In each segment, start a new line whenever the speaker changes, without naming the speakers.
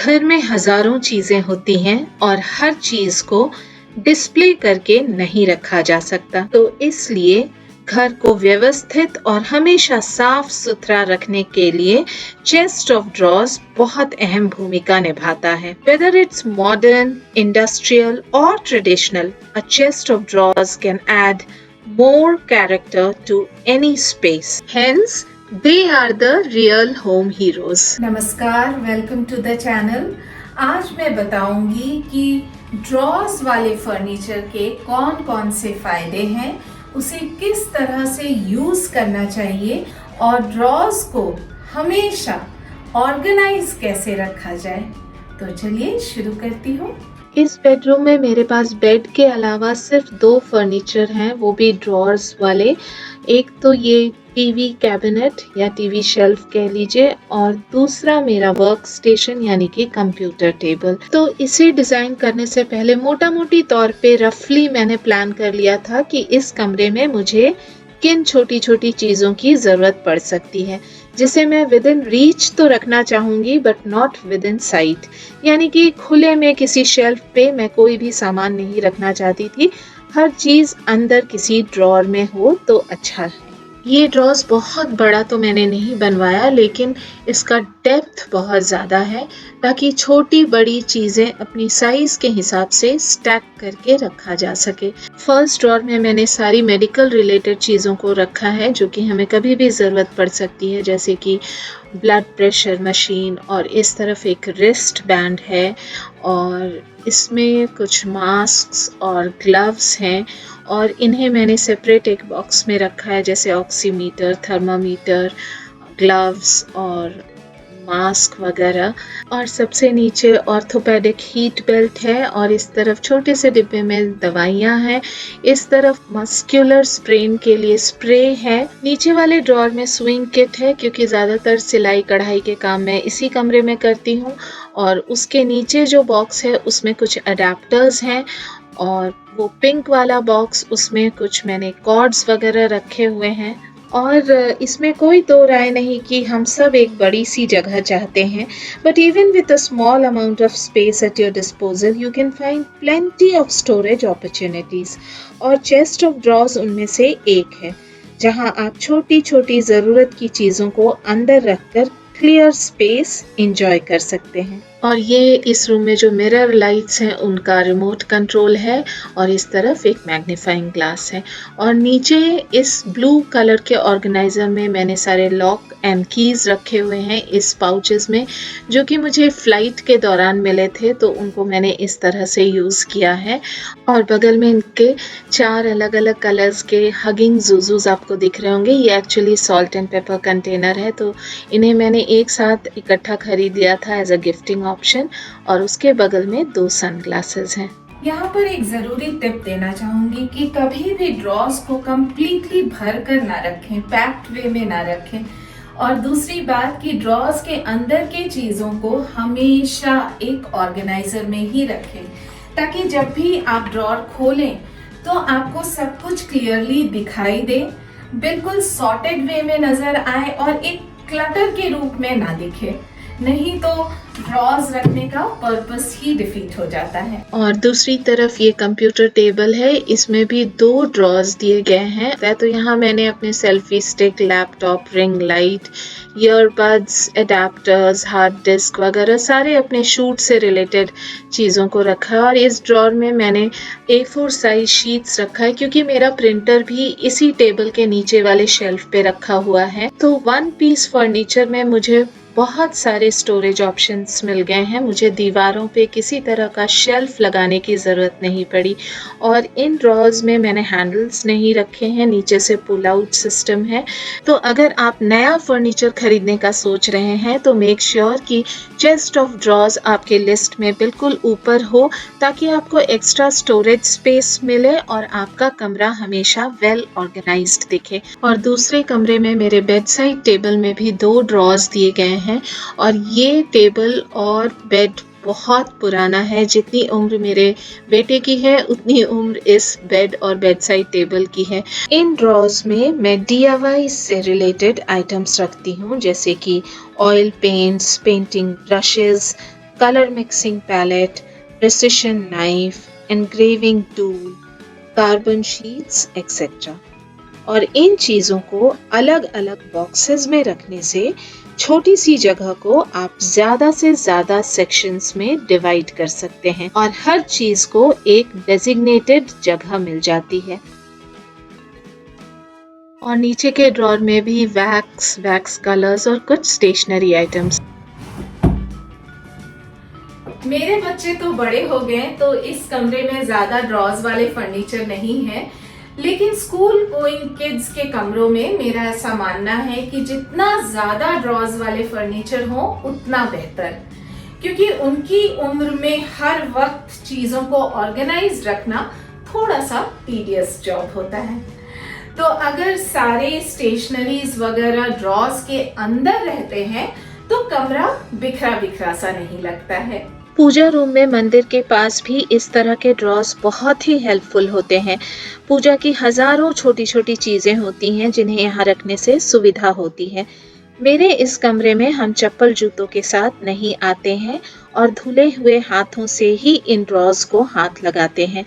घर में हजारों चीजें होती हैं और हर चीज को डिस्प्ले करके नहीं रखा जा सकता, तो इसलिए घर को व्यवस्थित और हमेशा साफ सुथरा रखने के लिए चेस्ट ऑफ ड्रॉर्स बहुत अहम भूमिका निभाता है। वेदर इट्स मॉडर्न, इंडस्ट्रियल और traditional, a chest of drawers can add more character to any space. Hence, they are the real home heroes.
नमस्कार, वेलकम टू द चैनल। आज मैं बताऊंगी कि ड्रॉर्स वाले फर्नीचर के कौन कौन से फायदे हैं, उसे किस तरह से यूज करना चाहिए और ड्रॉर्स को हमेशा ऑर्गेनाइज कैसे रखा जाए। तो चलिए शुरू करती हूँ।
इस बेडरूम में मेरे पास बेड के अलावा सिर्फ 2 फर्नीचर हैं, वो भी ड्रॉर्स वाले। एक तो ये टीवी कैबिनेट या टीवी शेल्फ कह लीजिए, और दूसरा मेरा वर्क स्टेशन यानी कि कंप्यूटर टेबल। तो इसे डिजाइन करने से पहले मोटा मोटी तौर पे रफली मैंने प्लान कर लिया था कि इस कमरे में मुझे किन छोटी छोटी चीजों की जरूरत पड़ सकती है, जिसे मैं विद इन रीच तो रखना चाहूंगी but not with in site. यानी कि खुले में किसी शेल्फ पे मैं कोई भी सामान नहीं रखना चाहती थी, हर चीज अंदर किसी ड्रॉर में हो तो अच्छा है। ये ड्रॉर्स बहुत बड़ा तो मैंने नहीं बनवाया, लेकिन इसका डेप्थ बहुत ज़्यादा है ताकि छोटी बड़ी चीज़ें अपनी साइज़ के हिसाब से स्टैक करके रखा जा सके। फर्स्ट ड्रॉर में मैंने सारी मेडिकल रिलेटेड चीज़ों को रखा है जो कि हमें कभी भी ज़रूरत पड़ सकती है, जैसे कि ब्लड प्रेशर मशीन, और इस तरफ एक रिस्ट बैंड है, और इसमें कुछ मास्क और ग्लव्स हैं, और इन्हें मैंने सेपरेट एक बॉक्स में रखा है, जैसे ऑक्सीमीटर, थर्मामीटर, ग्लव्स और मास्क वगैरह। और सबसे नीचे ऑर्थोपेडिक हीट बेल्ट है, और इस तरफ छोटे से डिब्बे में दवाइयाँ हैं, इस तरफ मस्कुलर स्प्रेन के लिए स्प्रे है। नीचे वाले ड्रॉर में स्विंग किट है, क्योंकि ज़्यादातर सिलाई कढ़ाई के काम मैं इसी कमरे में करती हूँ। और उसके नीचे जो बॉक्स है उसमें कुछ अडेप्टर्स हैं, और वो पिंक वाला बॉक्स, उसमें कुछ मैंने कॉर्ड्स वगैरह रखे हुए हैं। और इसमें कोई दो राय नहीं कि हम सब एक बड़ी सी जगह चाहते हैं, but even with a small amount of space at your disposal you can find plenty of storage opportunities. और चेस्ट ऑफ ड्रॉर्स उनमें से एक है, जहां आप छोटी छोटी ज़रूरत की चीज़ों को अंदर रखकर क्लियर स्पेस एंजॉय कर सकते हैं। और ये इस रूम में जो मिरर लाइट्स हैं उनका रिमोट कंट्रोल है, और इस तरफ एक मैग्नीफाइंग ग्लास है। और नीचे इस ब्लू कलर के ऑर्गेनाइजर में मैंने सारे लॉक एंड कीज रखे हुए हैं इस पाउचेस में, जो कि मुझे फ्लाइट के दौरान मिले थे, तो उनको मैंने इस तरह से यूज़ किया है। और बगल में इनके 4 अलग अलग कलर्स के हगिंग जूजूज आपको दिख रहे होंगे। ये actually salt and paper container है, तो इन्हें मैंने एक साथ इकट्ठा खरीद लिया था एज अ गिफ्टिंग ऑप्शन। और उसके बगल में 2 सनग्लासेस हैं।
यहाँ पर एक जरूरी टिप देना चाहूंगी कि कभी भी ड्रॉर्स को कंप्लीटली भर कर ना रखें, पैक्ड वे में ना रखें। और दूसरी बात कि ड्रॉर्स के अंदर के चीजों को हमेशा एक ऑर्गेनाइजर में ही रखें, ताकि जब भी आप ड्रॉर खोलें तो आपको सब कुछ क्लियरली दिखाई दे, बिल्कुल सॉर्टेड वे में नजर आए और एक क्लटर के रूप में ना दिखे। नहीं तो ड्रॉर्स रखने का पर्पस ही डिफीट हो जाता है।
और दूसरी तरफ ये कंप्यूटर टेबल है, इसमें भी 2 ड्रॉर्स दिए गए हैं। तो यहाँ मैंने अपने selfie stick, laptop, ring light, earbuds, adapters, hard disk वगैरह सारे अपने शूट से रिलेटेड चीज़ों को रखा है। और इस ड्रॉर में मैंने A4 साइज शीट्स रखा है, क्योंकि मेरा प्रिंटर भी इसी टेबल के नीचे वाले शेल्फ पे रखा हुआ है। तो 1 पीस फर्नीचर में मुझे बहुत सारे स्टोरेज ऑप्शंस मिल गए हैं। मुझे दीवारों पे किसी तरह का शेल्फ लगाने की ज़रूरत नहीं पड़ी। और इन ड्रॉर्स में मैंने हैंडल्स नहीं रखे हैं, नीचे से पुल आउट सिस्टम है। तो अगर आप नया फर्नीचर खरीदने का सोच रहे हैं तो मेक श्योर कि चेस्ट ऑफ ड्रॉर्स आपके लिस्ट में बिल्कुल ऊपर हो, ताकि आपको एक्स्ट्रा स्टोरेज स्पेस मिले और आपका कमरा हमेशा वेल ऑर्गेनाइज्ड दिखे। और दूसरे कमरे में मेरे बेड साइड टेबल में भी 2 ड्रॉर्स दिए गए हैं, और ये टेबल और बेड बहुत पुराना है। जितनी उम्र मेरे बेटे की है उतनी उम्र इस बेड और बेड साइड टेबल की है। इन ड्रॉर्स में मैं DIY से रिलेटेड आइटम्स रखती हूँ, जैसे कि oil paints, painting brushes, colour mixing palette, precision knife, engraving tool, carbon sheets etcetera. और इन चीज़ों को अलग अलग बॉक्सेस में रखने से छोटी सी जगह को आप ज़्यादा से ज़्यादा सेक्शंस में डिवाइड कर सकते हैं और हर चीज़ को एक डेजिग्नेटेड जगह मिल जाती है। और नीचे के ड्रॉर में भी वैक्स कलर्स और कुछ स्टेशनरी आइटम्स।
मेरे बच्चे तो बड़े हो गए तो इस कमरे में ज्यादा ड्रॉर्स वाले फर्नीचर नहीं है, लेकिन स्कूल गोइंग किड्स के कमरों में मेरा ऐसा मानना है कि जितना ज्यादा ड्रॉर्स वाले फर्नीचर हो उतना बेहतर, क्योंकि उनकी उम्र में हर वक्त चीजों को ऑर्गेनाइज रखना थोड़ा सा टीडियस जॉब होता है। तो अगर सारे स्टेशनरीज वगैरह ड्रॉर्स के अंदर रहते हैं तो कमरा बिखरा बिखरा सा नहीं लगता है।
पूजा रूम में मंदिर के पास भी इस तरह के ड्रॉर्स बहुत ही हेल्पफुल होते हैं। पूजा की हजारों छोटी छोटी चीजें होती हैं जिन्हें यहाँ रखने से सुविधा होती है। मेरे इस कमरे में हम चप्पल जूतों के साथ नहीं आते हैं और धुले हुए हाथों से ही इन ड्रॉर्स को हाथ लगाते हैं।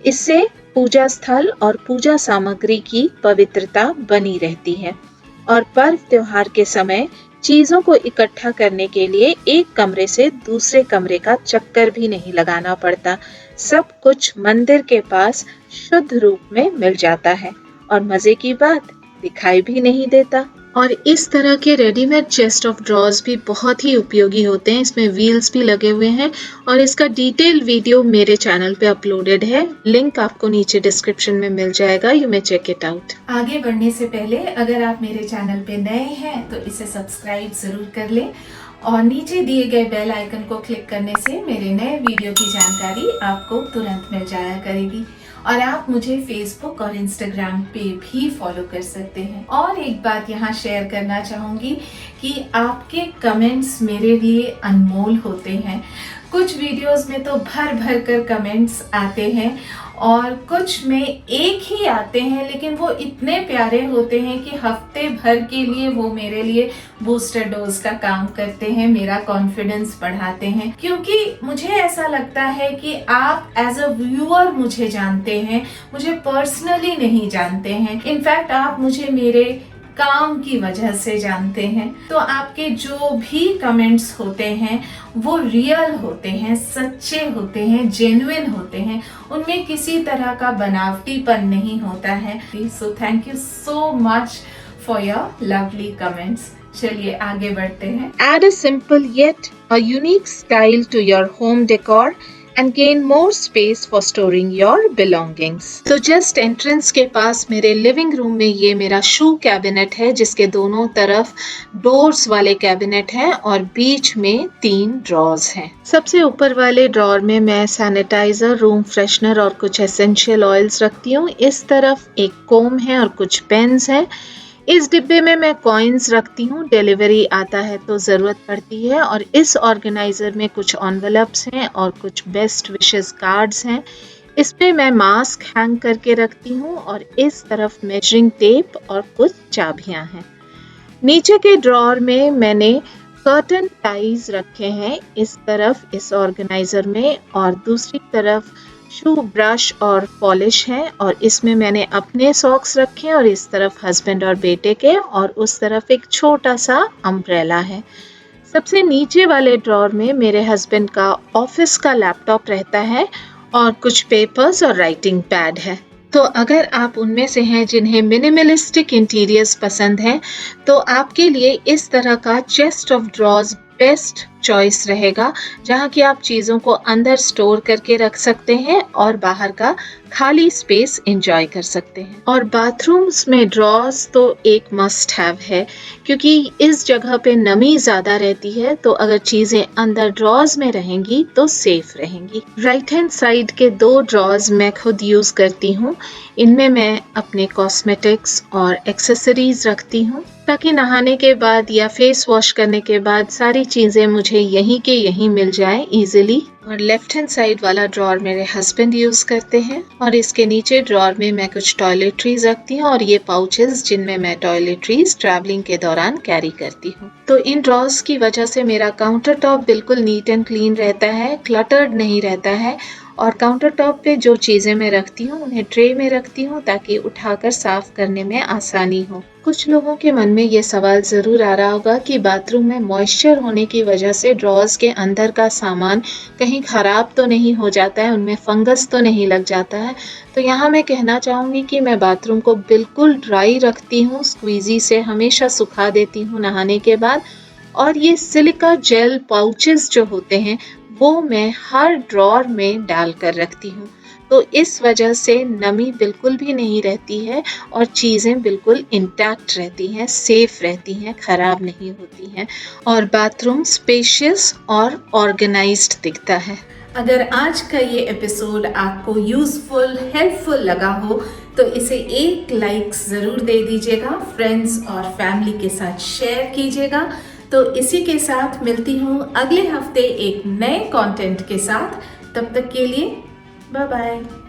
इससे पूजा स्थल और पूजा सामग्री की पवित्रता बनी रहती है। और पर्व त्योहार के समय चीजों को इकट्ठा करने के लिए एक कमरे से दूसरे कमरे का चक्कर भी नहीं लगाना पड़ता। सब कुछ मंदिर के पास शुद्ध रूप में मिल जाता है और मजे की बात, दिखाई भी नहीं देता। और इस तरह के रेडीमेड चेस्ट ऑफ ड्रॉर्स भी बहुत ही उपयोगी होते हैं। इसमें व्हील्स भी लगे हुए हैं और इसका डिटेल वीडियो मेरे चैनल पे अपलोडेड है। लिंक आपको नीचे डिस्क्रिप्शन में मिल जाएगा, you may check it out.
आगे बढ़ने से पहले अगर आप मेरे चैनल पे नए हैं तो इसे सब्सक्राइब जरूर कर लें और नीचे दिए गए बेल आइकन को क्लिक करने से मेरे नए वीडियो की जानकारी आपको तुरंत मिल जाया करेगी। और आप मुझे फेसबुक और इंस्टाग्राम पे भी फॉलो कर सकते हैं। और एक बात यहाँ शेयर करना चाहूंगी कि आपके कमेंट्स मेरे लिए अनमोल होते हैं। कुछ वीडियोस में तो भर भर कर कमेंट्स आते हैं और कुछ में एक ही आते हैं, लेकिन वो इतने प्यारे होते हैं कि हफ्ते भर के लिए वो मेरे लिए बूस्टर डोज का काम करते हैं, मेरा कॉन्फिडेंस बढ़ाते हैं। क्योंकि मुझे ऐसा लगता है कि आप एज अ व्यूअर मुझे जानते हैं, मुझे पर्सनली नहीं जानते हैं। इनफैक्ट आप मुझे मेरे काम की वजह से जानते हैं। तो आपके जो भी कमेंट्स होते हैं वो रियल होते हैं, सच्चे होते हैं, जेन्युइन होते हैं, उनमें किसी तरह का बनावटीपन नहीं होता है। So thank you so much for your lovely comments. चलिए आगे बढ़ते हैं।
Add a simple yet a unique style to your home decor and gain more space for storing your belongings. तो जस्ट एंट्रेंस के पास मेरे लिविंग रूम में ये मेरा शू कैबिनेट है, जिसके दोनों तरफ डोर्स वाले कैबिनेट हैं और बीच में 3 ड्रॉर्स हैं। सबसे ऊपर वाले ड्रॉर में मैं सैनिटाइजर, रूम फ्रेशनर और कुछ एसेंशियल ऑयल्स रखती हूँ। इस तरफ एक कोम है और कुछ पेन्स हैं। इस डिब्बे में मैं कॉइन्स रखती हूँ, डिलीवरी आता है तो ज़रूरत पड़ती है। और इस ऑर्गेनाइज़र में कुछ एनवेलप्स हैं और कुछ बेस्ट विशेस कार्ड्स हैं। इस पे मैं मास्क हैंग करके रखती हूँ और इस तरफ मेजरिंग टेप और कुछ चाबियाँ हैं। नीचे के ड्रॉर में मैंने कर्टन टाइज रखे हैं, इस तरफ इस ऑर्गेनाइज़र में, और दूसरी तरफ शू ब्रश और पॉलिश है। और इसमें मैंने अपने सॉक्स रखे हैं और इस तरफ हस्बैंड और बेटे के, और उस तरफ एक छोटा सा अम्ब्रेला है। सबसे नीचे वाले ड्रॉर में मेरे हस्बैंड का ऑफिस का लैपटॉप रहता है और कुछ पेपर्स और राइटिंग पैड है। तो अगर आप उनमें से हैं जिन्हें मिनिमलिस्टिक इंटीरियर्स पसंद हैं तो आपके लिए इस तरह का chest of drawers best choice रहेगा, जहाँ की आप चीज़ों को अंदर स्टोर करके रख सकते हैं और बाहर का खाली स्पेस एंजॉय कर सकते हैं। और बाथरूम्स में ड्रॉर्स तो एक मस्ट हैव है, क्योंकि इस जगह पे नमी ज़्यादा रहती है, तो अगर चीज़ें अंदर ड्रॉर्स में रहेंगी तो सेफ रहेंगी। राइट हैंड साइड के 2 ड्रॉर्स मैं खुद यूज़ करती हूँ। इनमें मैं अपने कॉस्मेटिक्स और एक्सेसरीज रखती हूँ, ताकि नहाने के बाद या फेस वॉश करने के बाद सारी चीज़ें मुझे मुझे यहीं के यहीं मिल जाए इजीली। और लेफ्ट हैंड साइड वाला ड्रॉर मेरे हस्बैंड यूज करते हैं और इसके नीचे ड्रॉर में मैं कुछ टॉयलेटरीज रखती हूँ और ये पाउचेस जिनमें मैं टॉयलेटरीज ट्रैवलिंग के दौरान कैरी करती हूँ। तो इन ड्रॉर्स की वजह से मेरा काउंटर टॉप बिल्कुल नीट एंड क्लीन रहता है, क्लटर्ड नहीं रहता है। और काउंटर टॉप पे जो चीज़ें मैं रखती हूँ उन्हें ट्रे में रखती हूँ ताकि उठाकर साफ करने में आसानी हो। कुछ लोगों के मन में ये सवाल ज़रूर आ रहा होगा कि बाथरूम में मॉइस्चर होने की वजह से ड्रॉर्स के अंदर का सामान कहीं ख़राब तो नहीं हो जाता है, उनमें फंगस तो नहीं लग जाता है। तो यहाँ मैं कहना चाहूँगी कि मैं बाथरूम को बिल्कुल ड्राई रखती हूँ, स्क्वीज़ी से हमेशा सुखा देती हूँ नहाने के बाद। और ये सिलिका जेल पाउचेस जो होते हैं वो मैं हर ड्रॉर में डाल कर रखती हूँ। तो इस वजह से नमी बिल्कुल भी नहीं रहती है और चीज़ें बिल्कुल इंटैक्ट रहती हैं, सेफ रहती हैं, ख़राब नहीं होती हैं और बाथरूम स्पेशियस और ऑर्गेनाइज्ड दिखता है।
अगर आज का ये एपिसोड आपको यूजफुल, हेल्पफुल लगा हो तो इसे एक लाइक ज़रूर दे दीजिएगा, फ्रेंड्स और फैमिली के साथ शेयर कीजिएगा। तो इसी के साथ मिलती हूँ अगले हफ्ते एक नए कंटेंट के साथ। तब तक के लिए बाय बाय।